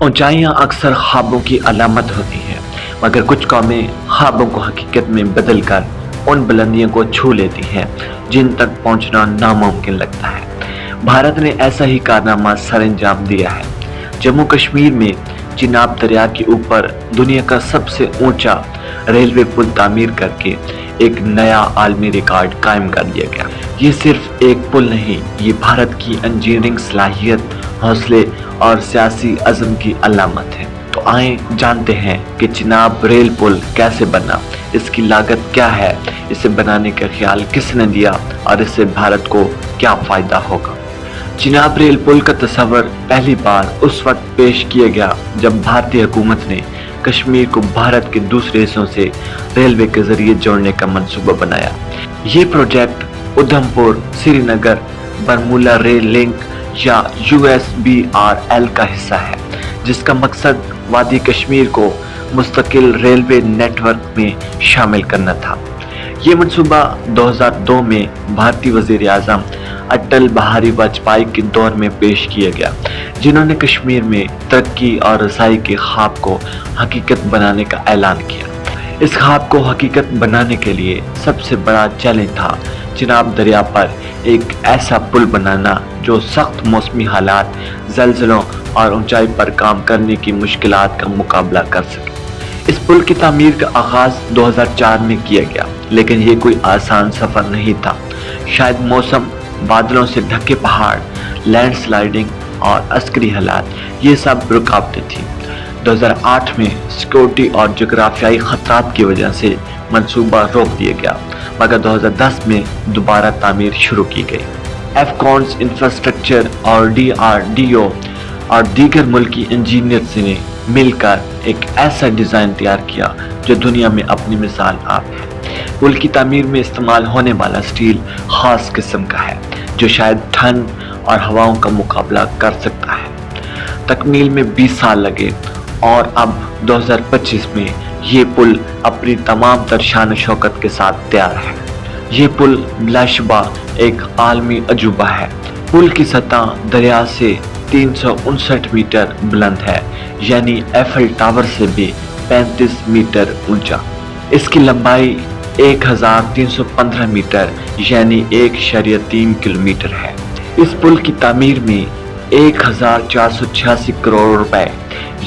ऊंचाइयां अक्सर ख्वाबों की अलामत होती हैं, मगर कुछ कौमें ख्वाबों को हकीकत में बदल कर उन बुलंदियों को छू लेती हैं जिन तक पहुंचना नामुमकिन लगता है। भारत ने ऐसा ही कारनामा सर अंजाम दिया है। जम्मू कश्मीर में चिनाब दरिया के ऊपर दुनिया का सबसे ऊंचा रेलवे पुल तामीर करके एक नया आलमी रिकॉर्ड कायम कर दिया गया। ये सिर्फ एक पुल नहीं, ये भारत की इंजीनियरिंग सलाहियत, हौसले और सियासी अज़म की अलामत है। तो आए जानते हैं कि चिनाब रेल पुल कैसे बना, इसकी लागत क्या है, इसे बनाने का ख्याल किसने दिया और इससे भारत को क्या फ़ायदा होगा। चिनाब रेल पुल का तस्वर पहली बार उस वक्त पेश किया गया जब भारतीय हुकूमत ने कश्मीर को भारत के दूसरे हिस्सों से रेलवे के जरिए जोड़ने का मंसूबा बनाया। ये project Udhampur Srinagar Baramulla rail link या USBRL का हिस्सा है, जिसका मकसद वादी कश्मीर को मुस्तकिल रेलवे नेटवर्क में शामिल करना था। ये मंसूबा 2002 में भारतीय वज़ीर आज़म अटल बिहारी वाजपेयी के दौर में पेश किया गया, जिन्होंने कश्मीर में तरक्की और रसाई के ख्वाब को हकीकत बनाने का ऐलान किया। इस ख्वाब को हकीकत बनाने के लिए सबसे बड़ा चैलेंज था चिनाब दरिया पर एक ऐसा पुल बनाना जो सख्त मौसमी हालात, ज़लज़लों और ऊंचाई पर काम करने की मुश्किलात का मुकाबला कर सके। इस पुल की तामीर का आगाज़ 2004 में किया गया, लेकिन ये कोई आसान सफ़र नहीं था। शायद मौसम, बादलों से ढके पहाड़, लैंडस्लाइडिंग और अस्करी हालात, ये सब रुकावटें थीं। 2008 में सिक्योरिटी और जोग्राफियाई खतरात की वजह से मंसूबा रोक दिया गया, मगर 2010 में दोबारा तामीर शुरू की गई। एफकॉन्स इंफ्रास्ट्रक्चर और DRDO और दीगर मुल्की इंजीनियर्स ने मिलकर एक ऐसा डिज़ाइन तैयार किया जो दुनिया में अपनी मिसाल आप है। पुल की तामीर में इस्तेमाल होने वाला स्टील ख़ास किस्म का है जो शायद ठंड और हवाओं का मुकाबला कर सकता है। तकमील में 20 साल लगे और अब 2025 में ये पुल अपनी तमाम तर शान शौकत के साथ तैयार है। ये पुल बिलाशुबा एक आलमी अजूबा है। पुल की सतह दरिया से 359 मीटर बुलंद है, यानी एफल टावर से भी 35 मीटर ऊंचा। इसकी लंबाई 1315 मीटर यानी 1.3 किलोमीटर है। इस पुल की तामीर में 1486 करोड़ रुपए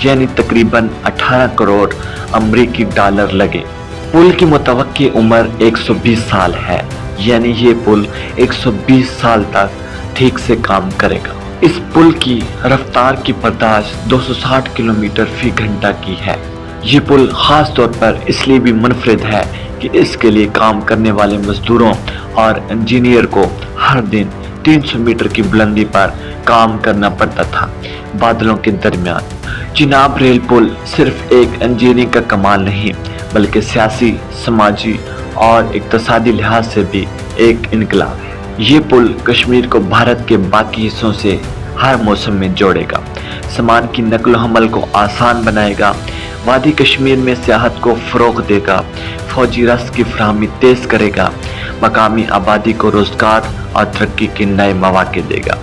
यानी तकरीबन 18 करोड़ अमरीकी डॉलर लगे। पुल की मुतवक्की उम्र 120 साल है, यानी ये पुल 120 साल तक ठीक से काम करेगा। इस पुल की रफ्तार की बर्दाश्त 260 किलोमीटर फी घंटा की है। ये पुल ख़ास तौर पर इसलिए भी मुनफरिद है कि इसके लिए काम करने वाले मजदूरों और इंजीनियर को हर दिन 300 मीटर की बुलंदी पर काम करना पड़ता था, बादलों के दरमियान। चिनाब रेल पुल सिर्फ एक इंजीनियरिंग का कमाल नहीं, बल्कि सियासी, समाजी और इक्तिसादी लिहाज से भी एक इनकलाब है। ये पुल कश्मीर को भारत के बाकी हिस्सों से हर मौसम में जोड़ेगा, सामान की नकल हमल को आसान बनाएगा, वादी कश्मीर में सियाहत को फ़रोग़ देगा, फ़ौजी रस की फराहमी तेज़ करेगा, मकामी आबादी को रोज़गार और तरक्की के नए मौक़े देगा।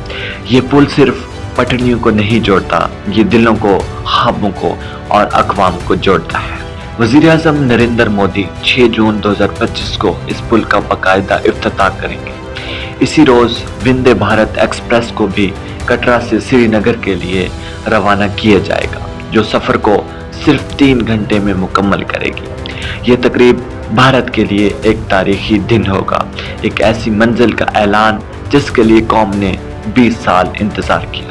ये पुल सिर्फ पटरियों को नहीं जोड़ता, ये दिलों को, ख्वाबों को और अक़वाम को जोड़ता है। वज़ीर आज़म नरेंद्र मोदी 6 जून 2025 को इस पुल का बाकायदा इफ्तिताह करेंगे। इसी रोज़ वंदे भारत एक्सप्रेस को भी कटरा से श्रीनगर के लिए रवाना किया जाएगा, जो सफ़र को सिर्फ 3 घंटे में मुकम्मल करेगी। ये तकरीब भारत के लिए एक तारीखी दिन होगा, एक ऐसी मंजिल का ऐलान जिसके लिए कौम ने 20 साल इंतज़ार किया।